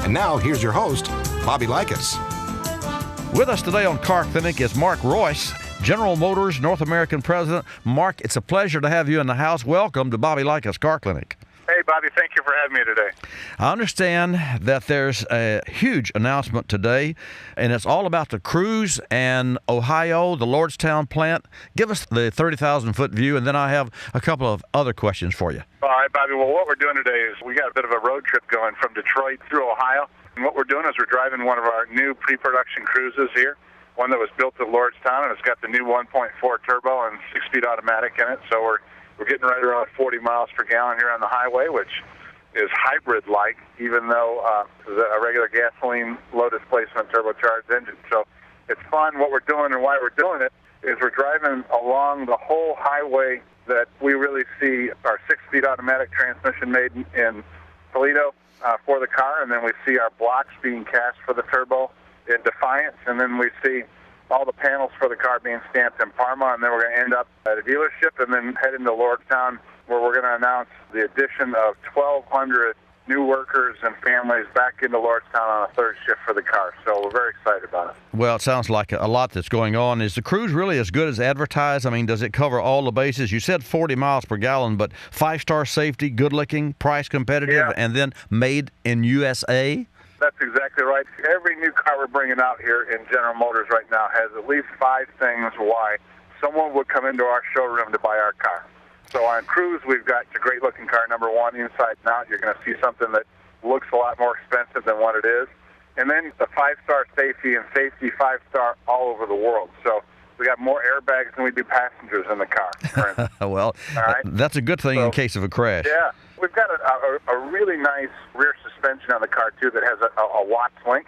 And now, here's your host, Bobby Likis. With us today on Car Clinic is Mark REUSS, General Motors North American President. Mark, it's a pleasure to have you in the house. Welcome to Bobby Likis Car Clinic. Hey, Bobby, thank you for having me today. I understand that there's a huge announcement today, and it's all about the Cruze and Ohio, the Lordstown plant. Give us the 30,000-foot view, and then I have a couple of other questions for you. All right, Bobby. Well, what we're doing today is we got a bit of a road trip going from Detroit through Ohio. And what we're doing is we're driving one of our new pre-production Cruzes here, one that was built at Lordstown, and it's got the new 1.4 turbo and 6-speed automatic in it. So we're getting right around 40 miles per gallon here on the highway, which is hybrid-like, even though it's a regular gasoline low displacement turbocharged engine. So it's fun. What we're doing and why we're doing it is we're driving along the whole highway that we really see our 6-speed automatic transmission made in Toledo for the car, and then we see our blocks being cast for the turbo in Defiance, and then we see all the panels for the car being stamped in Parma, and then we're going to end up at a dealership and then head into Lordstown, where we're going to announce the addition of 1,200 new workers and families back into Lordstown on a third shift for the car. So we're very excited about it. Well, it sounds like a lot that's going on. Is the Cruze really as good as advertised? I mean, does it cover all the bases? You said 40 miles per gallon, but 5-star safety, good-looking, price competitive, and then made in USA? That's exactly right. Every new car we're bringing out here in General Motors right now has at least 5 things why someone would come into our showroom to buy our car. So on Cruze, we've got a great-looking car, number one, inside and out. You're going to see something that looks a lot more expensive than what it is. And then the 5-star safety, and safety 5-star all over the world. So we got more airbags than we do passengers in the car, for instance. Well, that's a good thing in case of a crash. Yeah. We've got a really nice rear suspension on the car, too, that has a Watts link.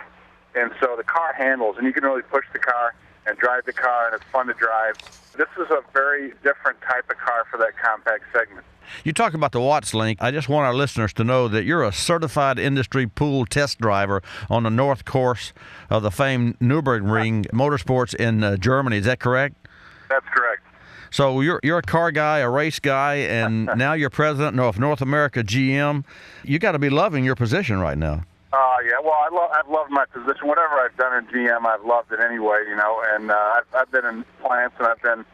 And so the car handles, and you can really push the car and drive the car, and it's fun to drive. This is a very different type of car for that compact segment. You talk about the Watts link. I just want our listeners to know that you're a certified industry pool test driver on the north course of the famed Nürburgring Motorsports in Germany. Is that correct? That's correct. So you're a car guy, a race guy, and now you're president of North America GM. You got to be loving your position right now. Yeah. Well, I've loved my position. Whatever I've done in GM, I've loved it anyway. You know, and I've been in plants, and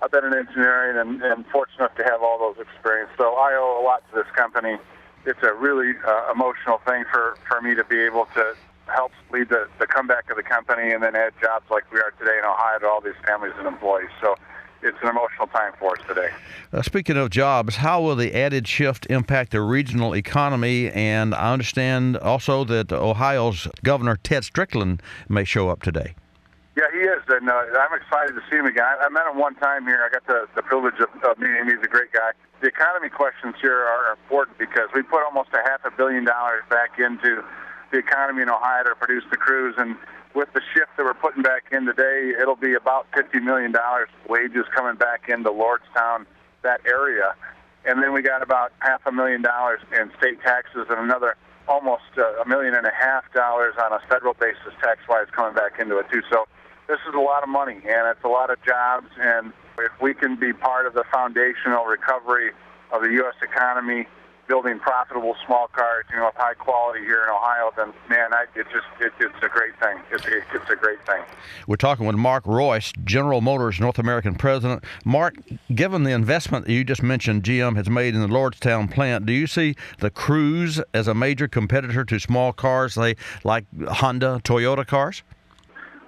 I've been in engineering, and fortunate enough to have all those experiences. So I owe a lot to this company. It's a really emotional thing for me to be able to help lead the comeback of the company, and then add jobs like we are today in Ohio to all these families and employees. So it's an emotional time for us today. Speaking of jobs, how will the added shift impact the regional economy? And I understand also that Ohio's Governor Ted Strickland may show up today. Yeah, he is, and I'm excited to see him again. I met him one time here. I got the privilege of meeting him. He's a great guy. The economy questions here are important because we put almost $500 million back into the economy in Ohio to produce the Cruze, and with the shift that we're putting back in today, it'll be about $50 million wages coming back into Lordstown, that area. And then we got about $500,000 in state taxes and another almost $1.5 million on a federal basis tax-wise coming back into it, too. So this is a lot of money, and it's a lot of jobs. And if we can be part of the foundational recovery of the U.S. economy, building profitable small cars, of high quality here in Ohio, then man, it's a great thing. It's a great thing. We're talking with Mark REUSS, General Motors North American President. Mark, given the investment that you just mentioned GM has made in the Lordstown plant, do you see the Cruze as a major competitor to small cars, like Honda, Toyota cars?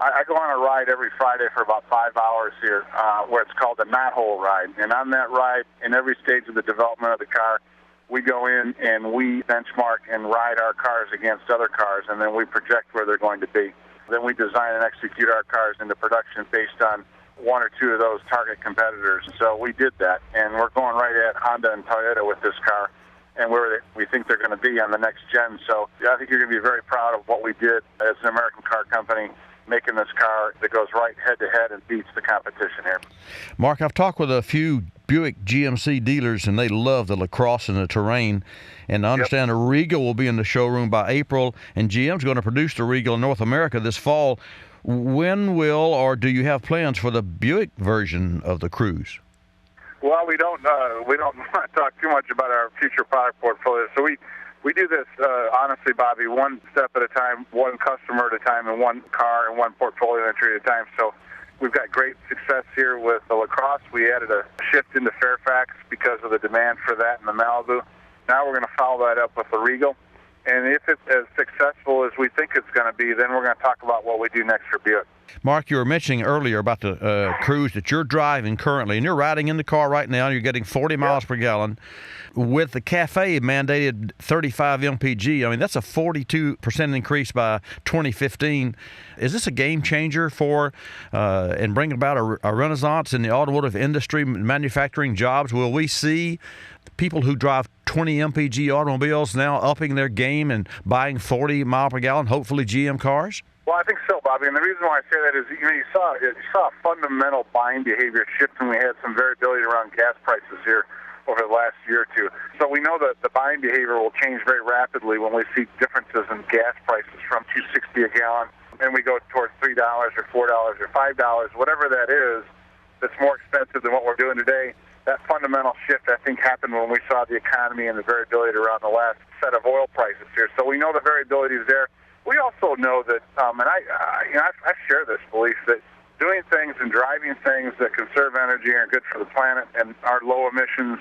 I go on a ride every Friday for about 5 hours here, where it's called the Knothole Ride. And on that ride, in every stage of the development of the car, we go in and we benchmark and ride our cars against other cars, and then we project where they're going to be. Then we design and execute our cars into production based on one or two of those target competitors. So we did that, and we're going right at Honda and Toyota with this car, and where we think they're going to be on the next gen. So I think you're going to be very proud of what we did as an American car company, making this car that goes right head-to-head and beats the competition here. Mark, I've talked with a few Buick GMC dealers, and they love the LaCrosse and the Terrain. And I understand the Regal will be in the showroom by April, and GM's going to produce the Regal in North America this fall. When will, or do you have plans for the Buick version of the Cruze? Well, we don't want to talk too much about our future product portfolio. So we We do this, honestly, Bobby, one step at a time, one customer at a time, and one car and one portfolio entry at a time. So we've got great success here with the LaCrosse. We added a shift into Fairfax because of the demand for that in the Malibu. Now we're going to follow that up with the Regal. And if it's as successful as we think it's going to be, then we're going to talk about what we do next for Buick. Mark, you were mentioning earlier about the Cruze that you're driving currently, and you're riding in the car right now, and you're getting 40 miles per gallon. With the CAFE mandated 35 mpg, I mean, that's a 42% increase by 2015. Is this a game changer for and bring about a renaissance in the automotive industry, manufacturing jobs? Will we see people who drive 20 mpg automobiles now upping their game and buying 40 mile per gallon, hopefully GM cars? Well, I think so, Bobby. And the reason why I say that is, you saw a fundamental buying behavior shift, and we had some variability around gas prices here over the last year or two. So we know that the buying behavior will change very rapidly when we see differences in gas prices from $2.60 a gallon, and we go towards $3 or $4 or $5, whatever that is, that's more expensive than what we're doing today. That fundamental shift, I think, happened when we saw the economy and the variability around the last set of oil prices here. So we know the variability is there. We also know that, and I share this belief that doing things and driving things that conserve energy and are good for the planet and are low emissions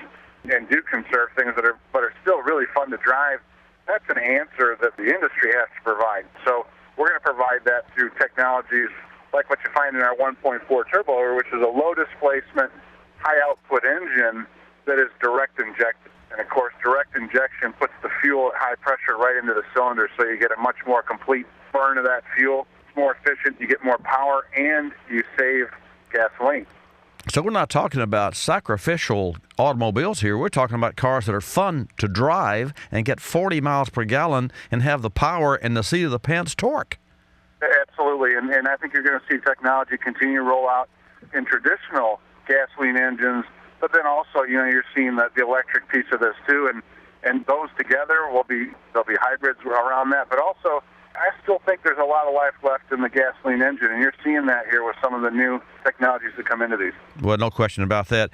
and do conserve things that are still really fun to drive, that's an answer that the industry has to provide. So we're going to provide that through technologies like what you find in our 1.4 turbo, which is a low displacement, high output engine that is direct injected. And of course, direct injection puts the fuel at high pressure right into the cylinder, so you get a much more complete burn of that fuel. It's more efficient, you get more power, and you save gasoline. So we're not talking about sacrificial automobiles here. We're talking about cars that are fun to drive and get 40 miles per gallon and have the power and the seat of the pants torque. Absolutely, and I think you're going to see technology continue to roll out in traditional gasoline engines, but then also, you're seeing the electric piece of this too, and those together there'll be hybrids around that, but also I still think there's a lot of life left in the gasoline engine, and you're seeing that here with some of the new technologies that come into these. Well, no question about that.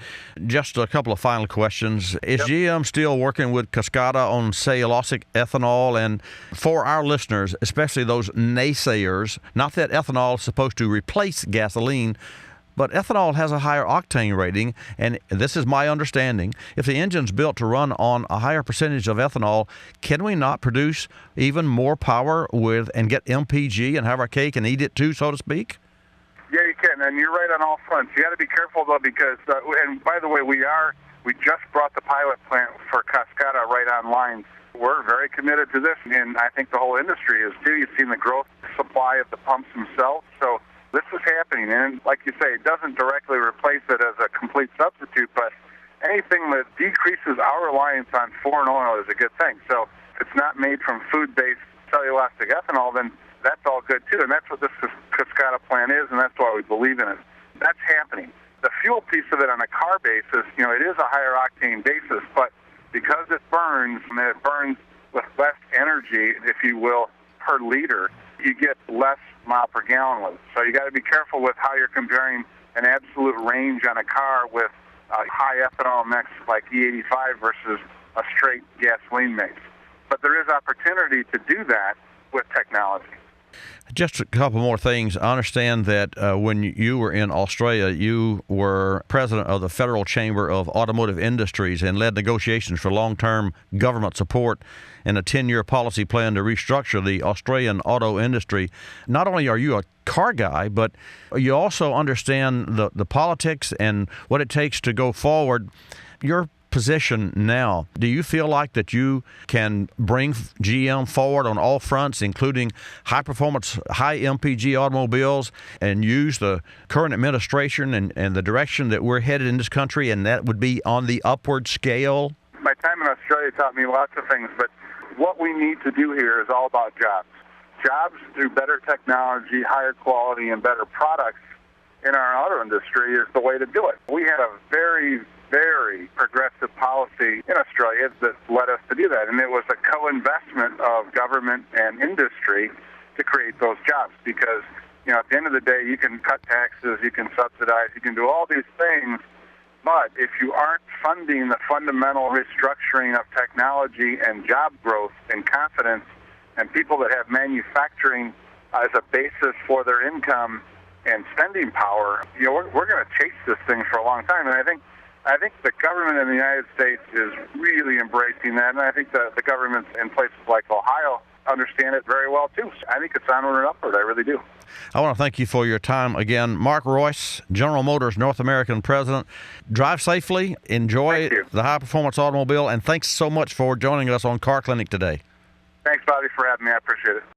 Just a couple of final questions. Is GM still working with Cascada on cellulosic ethanol? And for our listeners, especially those naysayers, not that ethanol is supposed to replace gasoline, but ethanol has a higher octane rating, and this is my understanding. If the engine's built to run on a higher percentage of ethanol, can we not produce even more power and get MPG and have our cake and eat it too, so to speak? Yeah, you can, and you're right on all fronts. You got to be careful though, because and by the way, we just brought the pilot plant for Cascada right online. We're very committed to this, and I think the whole industry is too. You've seen the growth supply of the pumps themselves, so this is happening, and like you say, it doesn't directly replace it as a complete substitute, but anything that decreases our reliance on foreign oil is a good thing. So if it's not made from food-based cellulosic ethanol, then that's all good too, and that's what this Cascada plant is, and that's why we believe in it. That's happening. The fuel piece of it on a car basis, it is a higher octane basis, but because it burns, and it burns with less energy, if you will, per liter, you get less mile per gallon with it. So you got to be careful with how you're comparing an absolute range on a car with a high ethanol mix like E85 versus a straight gasoline mix. But there is opportunity to do that with technology. Just a couple more things. I understand that when you were in Australia, you were president of the Federal Chamber of Automotive Industries and led negotiations for long-term government support and a 10-year policy plan to restructure the Australian auto industry. Not only are you a car guy, but you also understand the politics and what it takes to go forward. Your position now, do you feel like that you can bring GM forward on all fronts, including high performance, high MPG automobiles, and use the current administration and the direction that we're headed in this country, and that would be on the upward scale? My time in Australia taught me lots of things, but what we need to do here is all about jobs. Jobs through better technology, higher quality, and better products in our auto industry is the way to do it. We had a very progressive policy in Australia that led us to do that, and it was a co-investment of government and industry to create those jobs, because at the end of the day, you can cut taxes, you can subsidize, you can do all these things, But if you aren't funding the fundamental restructuring of technology and job growth and confidence and people that have manufacturing as a basis for their income and spending power, we're going to chase this thing for a long time. And I think the government in the United States is really embracing that, and I think the governments in places like Ohio understand it very well, too. I think it's onward and upward. I really do. I want to thank you for your time again. Mark REUSS, General Motors North American President. Drive safely. Enjoy the high-performance automobile, and thanks so much for joining us on Car Clinic today. Thanks, Bobby, for having me. I appreciate it.